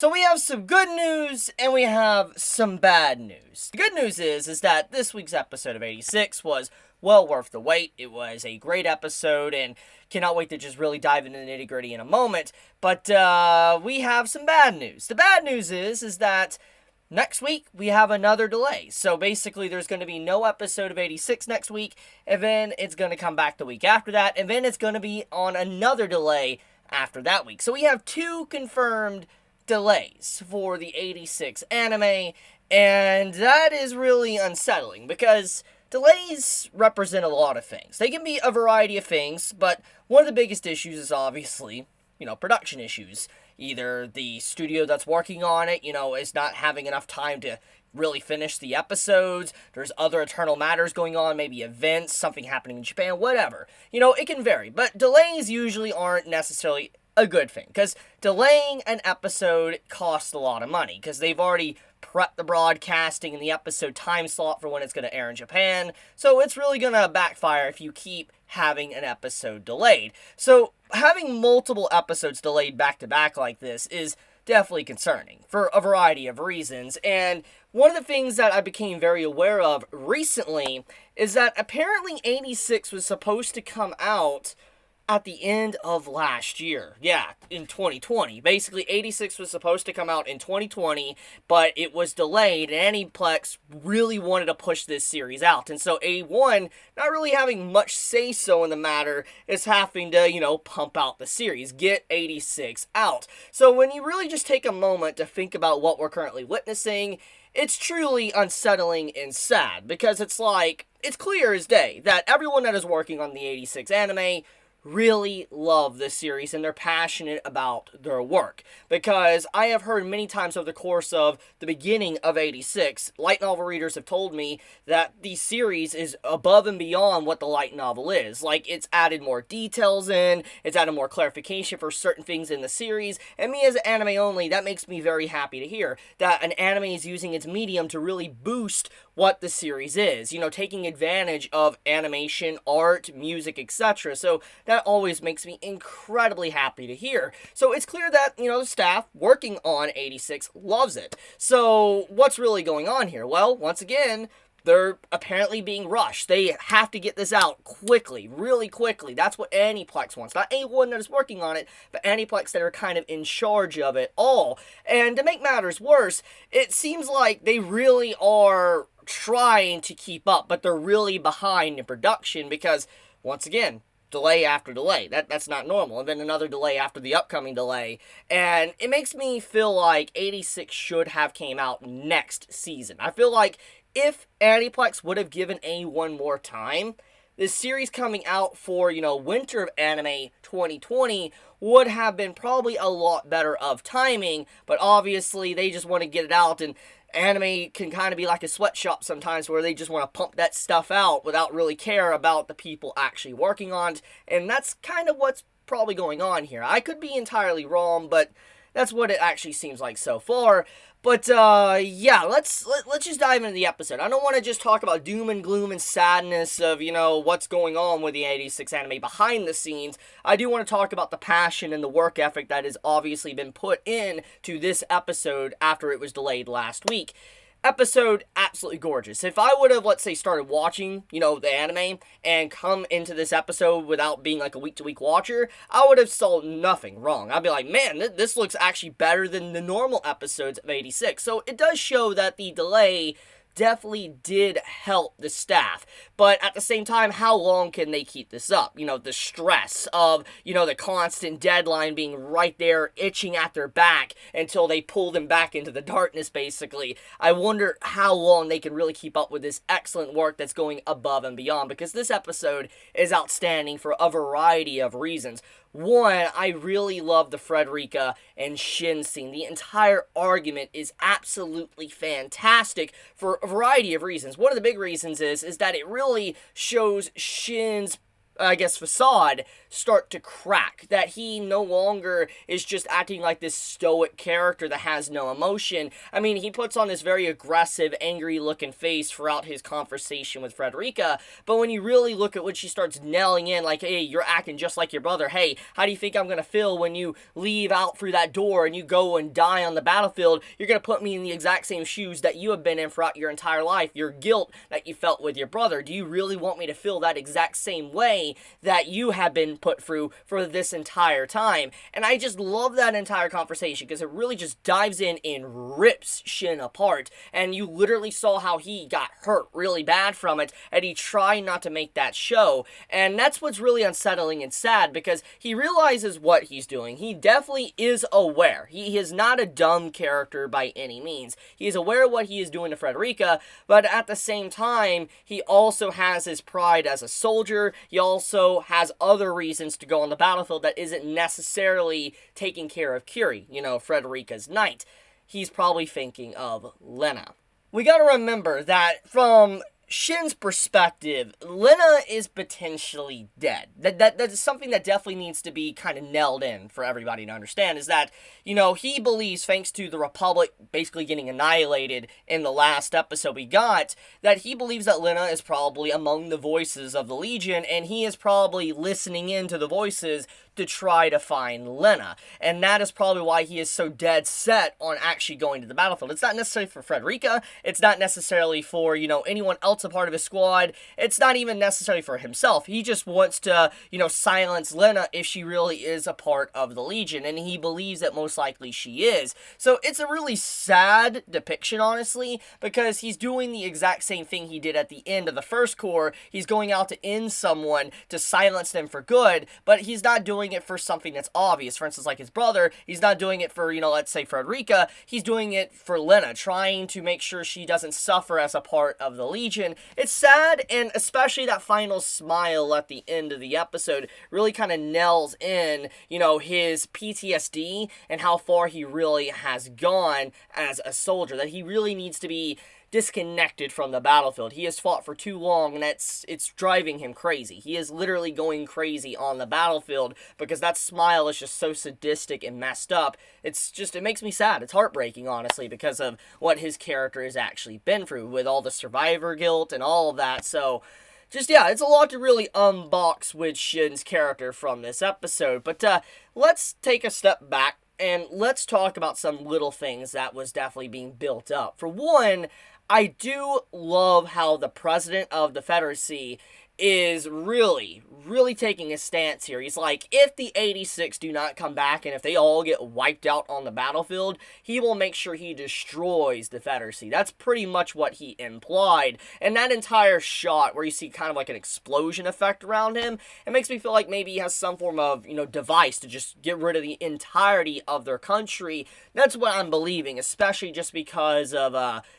So we have some good news and we have some bad news. The good news is that this week's episode of 86 was well worth the wait. It was a great episode and cannot wait to just really dive into the nitty-gritty in a moment. But we have some bad news. The bad news is that next week we have another delay. So basically there's going to be no episode of 86 next week, and then it's going to come back the week after that, and then it's going to be on another delay after that week. So we have two confirmed delays for the 86 anime, and that is really unsettling because delays represent a lot of things. They can be a variety of things, but one of the biggest issues is obviously, production issues. Either the studio that's working on it, is not having enough time to really finish the episodes. There's other internal matters going on, maybe events, something happening in Japan, whatever. It can vary, but delays usually aren't necessarily a good thing, because delaying an episode costs a lot of money, because they've already prepped the broadcasting and the episode time slot for when it's going to air in Japan, so it's really going to backfire if you keep having an episode delayed. So having multiple episodes delayed back to back like this is definitely concerning for a variety of reasons, and one of the things that I became very aware of recently is that apparently 86 was supposed to come out at the end of last year. Yeah, in 2020. Basically, 86 was supposed to come out in 2020, but it was delayed, and Aniplex really wanted to push this series out. And so A-1, not really having much say-so in the matter, is having to, pump out the series, get 86 out. So when you really just take a moment to think about what we're currently witnessing, it's truly unsettling and sad, because it's clear as day that everyone that is working on the 86 anime really love this series and they're passionate about their work, because I have heard many times over the course of the beginning of 86, light novel readers have told me that the series is above and beyond what the light novel is. It's added more details in, it's added more clarification for certain things in the series, and me as an anime only, that makes me very happy to hear that an anime is using its medium to really boost what the series is, taking advantage of animation, art, music, etc. So that always makes me incredibly happy to hear. So it's clear that, the staff working on 86 loves it. So what's really going on here? Well, once again, they're apparently being rushed. They have to get this out quickly, really quickly. That's what Aniplex wants. Not A-1 that is working on it, but Aniplex that are kind of in charge of it all. And to make matters worse, it seems like they really are trying to keep up, but they're really behind in production because, once again, delay after delay. That's not normal. And then another delay after the upcoming delay. And it makes me feel like 86 should have came out next season. I feel like if Aniplex would have given A-1 more time, this series coming out for, winter of anime 2020 would have been probably a lot better of timing, but obviously they just want to get it out, and anime can kind of be like a sweatshop sometimes where they just want to pump that stuff out without really care about the people actually working on it, and that's kind of what's probably going on here. I could be entirely wrong, but that's what it actually seems like so far. But, yeah, let's just dive into the episode. I don't want to just talk about doom and gloom and sadness of, what's going on with the 86 anime behind the scenes. I do want to talk about the passion and the work ethic that has obviously been put in to this episode after it was delayed last week. Episode absolutely gorgeous. If I would have, let's say, started watching, the anime and come into this episode without being like a week-to-week watcher, I would have saw nothing wrong. I'd be like, man, this looks actually better than the normal episodes of 86. So it does show that the delay definitely did help the staff. But at the same time, how long can they keep this up? The stress of, the constant deadline being right there, itching at their back until they pull them back into the darkness, basically. I wonder how long they can really keep up with this excellent work that's going above and beyond, because this episode is outstanding for a variety of reasons. One, I really love the Frederica and Shin scene. The entire argument is absolutely fantastic for a variety of reasons. One of the big reasons is that it really shows Shin's facade start to crack. That he no longer is just acting like this stoic character that has no emotion. I mean, he puts on this very aggressive, angry-looking face throughout his conversation with Frederica, but when you really look at when she starts nailing in, like, hey, you're acting just like your brother. Hey, how do you think I'm gonna feel when you leave out through that door and you go and die on the battlefield? You're gonna put me in the exact same shoes that you have been in throughout your entire life. Your guilt that you felt with your brother. Do you really want me to feel that exact same way that you have been put through for this entire time? And I just love that entire conversation because it really just dives in and rips Shin apart. And you literally saw how he got hurt really bad from it, and he tried not to make that show. And that's what's really unsettling and sad, because he realizes what he's doing. He definitely is aware. He is not a dumb character by any means. He is aware of what he is doing to Frederica, but at the same time, he also has his pride as a soldier. He also has other reasons to go on the battlefield that isn't necessarily taking care of Curie, Frederica's knight. He's probably thinking of Lena. We gotta remember that from Shin's perspective, Lena is potentially dead. That is something that definitely needs to be kind of nailed in for everybody to understand, is that, he believes, thanks to the Republic basically getting annihilated in the last episode we got, that he believes that Lena is probably among the voices of the Legion, and he is probably listening in to the voices to try to find Lena. And that is probably why he is so dead set on actually going to the battlefield. It's not necessarily for Frederica. It's not necessarily for, anyone else a part of his squad. It's not even necessarily for himself. He just wants to, silence Lena if she really is a part of the Legion. And he believes that most likely she is. So it's a really sad depiction, honestly, because he's doing the exact same thing he did at the end of the first Corps. He's going out to end someone to silence them for good, but he's not doing it for something that's obvious. For instance, like his brother, he's not doing it for, let's say Frederica, he's doing it for Lena, trying to make sure she doesn't suffer as a part of the Legion. It's sad, and especially that final smile at the end of the episode really kind of nails in, his PTSD and how far he really has gone as a soldier, that he really needs to be disconnected from the battlefield. He has fought for too long, and it's driving him crazy. He is literally going crazy on the battlefield because that smile is just so sadistic and messed up. It makes me sad. It's heartbreaking, honestly, because of what his character has actually been through with all the survivor guilt and all of that. So it's a lot to really unbox with Shin's character from this episode. But let's take a step back and let's talk about some little things that was definitely being built up. For one, I do love how the president of the Confederacy is really taking a stance here. He's like, if the 86 do not come back and if they all get wiped out on the battlefield, he will make sure he destroys the Confederacy. That's pretty much what he implied. And that entire shot where you see kind of like an explosion effect around him, it makes me feel like maybe he has some form of, device to just get rid of the entirety of their country. That's what I'm believing, especially just because of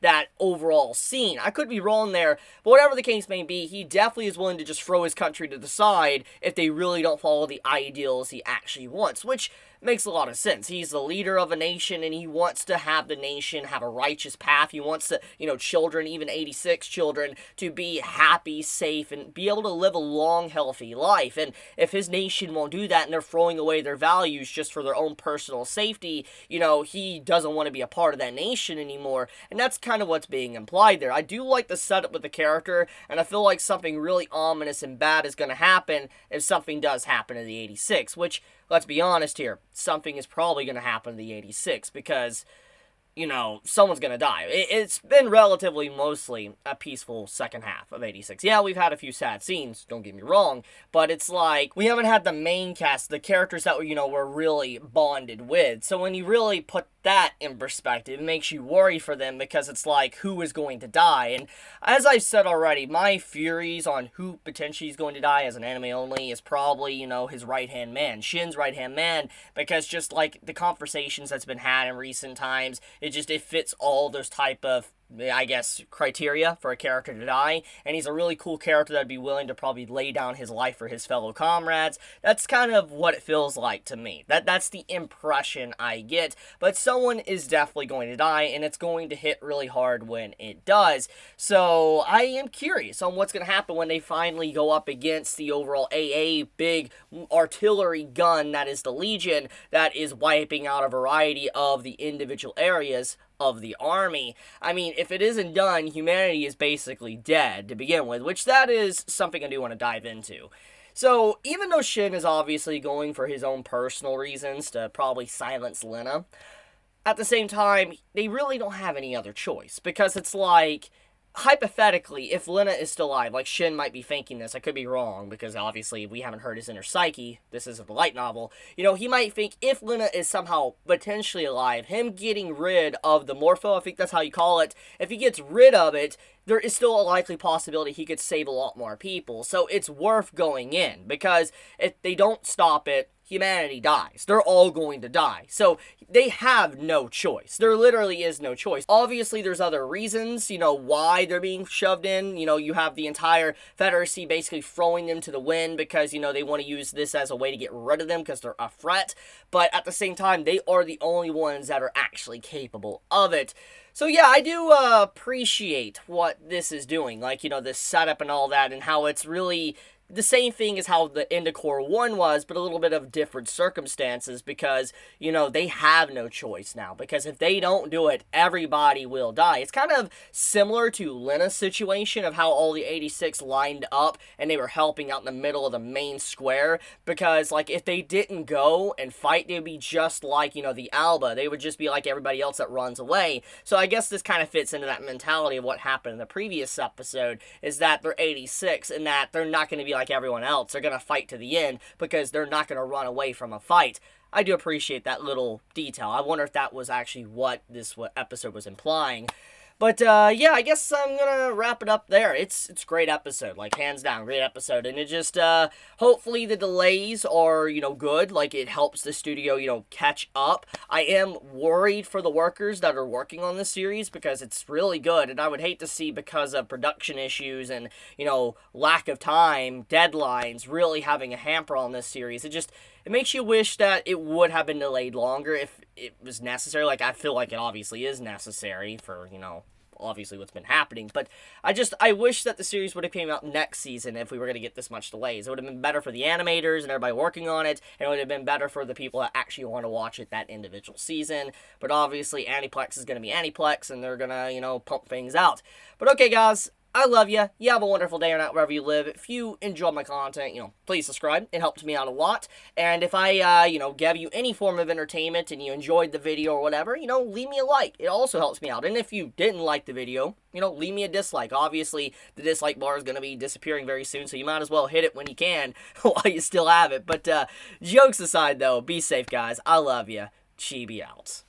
that overall scene. I could be wrong there, but whatever the case may be, he definitely is willing to just throw his country to the side if they really don't follow the ideals he actually wants, which makes a lot of sense. He's the leader of a nation, and he wants to have the nation have a righteous path. He wants to, children, even 86 children, to be happy, safe, and be able to live a long, healthy life. And if his nation won't do that and they're throwing away their values just for their own personal safety, he doesn't want to be a part of that nation anymore. And that's kind of what's being implied there. I do like the setup with the character, and I feel like something really ominous and bad is going to happen if something does happen to the 86, which, let's be honest here, something is probably going to happen to the 86 because, someone's going to die. It's been relatively mostly a peaceful second half of 86. Yeah, we've had a few sad scenes, don't get me wrong, but it's like, we haven't had the main cast, the characters that, we're really bonded with. So when you really put that in perspective, it makes you worry for them because it's like, who is going to die? And as I've said already, my theories on who potentially is going to die as an anime only is probably, his right-hand man, Shin's right-hand man, because just like the conversations that's been had in recent times, it fits all those type of I guess, criteria for a character to die, and he's a really cool character that'd be willing to probably lay down his life for his fellow comrades. That's kind of what it feels like to me. That's the impression I get, but someone is definitely going to die, and it's going to hit really hard when it does. So I am curious on what's going to happen when they finally go up against the overall AA big artillery gun that is the Legion, that is wiping out a variety of the individual areas of the army. I mean, if it isn't done, humanity is basically dead to begin with, which that is something I do want to dive into. So, even though Shin is obviously going for his own personal reasons to probably silence Lena, at the same time, they really don't have any other choice, because it's like, hypothetically, if Lena is still alive, like Shin might be thinking this, I could be wrong, because obviously we haven't heard his inner psyche, this isn't the light novel, he might think if Lena is somehow potentially alive, him getting rid of the Morpho, I think that's how you call it, if he gets rid of it, there is still a likely possibility he could save a lot more people, so it's worth going in, because if they don't stop it, humanity dies. They're all going to die. So they have no choice. There literally is no choice. Obviously, there's other reasons, why they're being shoved in. You have the entire Confederacy basically throwing them to the wind because, they want to use this as a way to get rid of them because they're a threat. But at the same time, they are the only ones that are actually capable of it. So yeah, I do appreciate what this is doing. Like, this setup and all that, and how it's really the same thing as how the Endicor 1 was, but a little bit of different circumstances because, they have no choice now. Because if they don't do it, everybody will die. It's kind of similar to Lena's situation of how all the 86 lined up and they were helping out in the middle of the main square. Because, like, if they didn't go and fight, they'd be just like, the Alba. They would just be like everybody else that runs away. So I guess this kind of fits into that mentality of what happened in the previous episode, is that they're 86 and that they're not going to be like everyone else. They're going to fight to the end because they're not going to run away from a fight. I do appreciate that little detail. I wonder if that was actually what this episode was implying. But, yeah, I guess I'm gonna wrap it up there. It's a great episode, like, hands down, great episode. And it just, hopefully the delays are, good. Like, it helps the studio, catch up. I am worried for the workers that are working on this series because it's really good. And I would hate to see, because of production issues and, lack of time, deadlines, really having a hamper on this series. It makes you wish that it would have been delayed longer if it was necessary. Like, I feel like it obviously is necessary for, obviously what's been happening. But I wish that the series would have came out next season if we were going to get this much delays. It would have been better for the animators and everybody working on it, and it would have been better for the people that actually want to watch it that individual season. But obviously, Aniplex is going to be Aniplex, and they're going to, pump things out. But okay, guys, I love you. You have a wonderful day or night wherever you live. If you enjoy my content, please subscribe. It helps me out a lot. And if I, gave you any form of entertainment and you enjoyed the video or whatever, leave me a like. It also helps me out. And if you didn't like the video, leave me a dislike. Obviously, the dislike bar is going to be disappearing very soon, so you might as well hit it when you can while you still have it. But jokes aside, though, be safe, guys. I love you. Chibi out.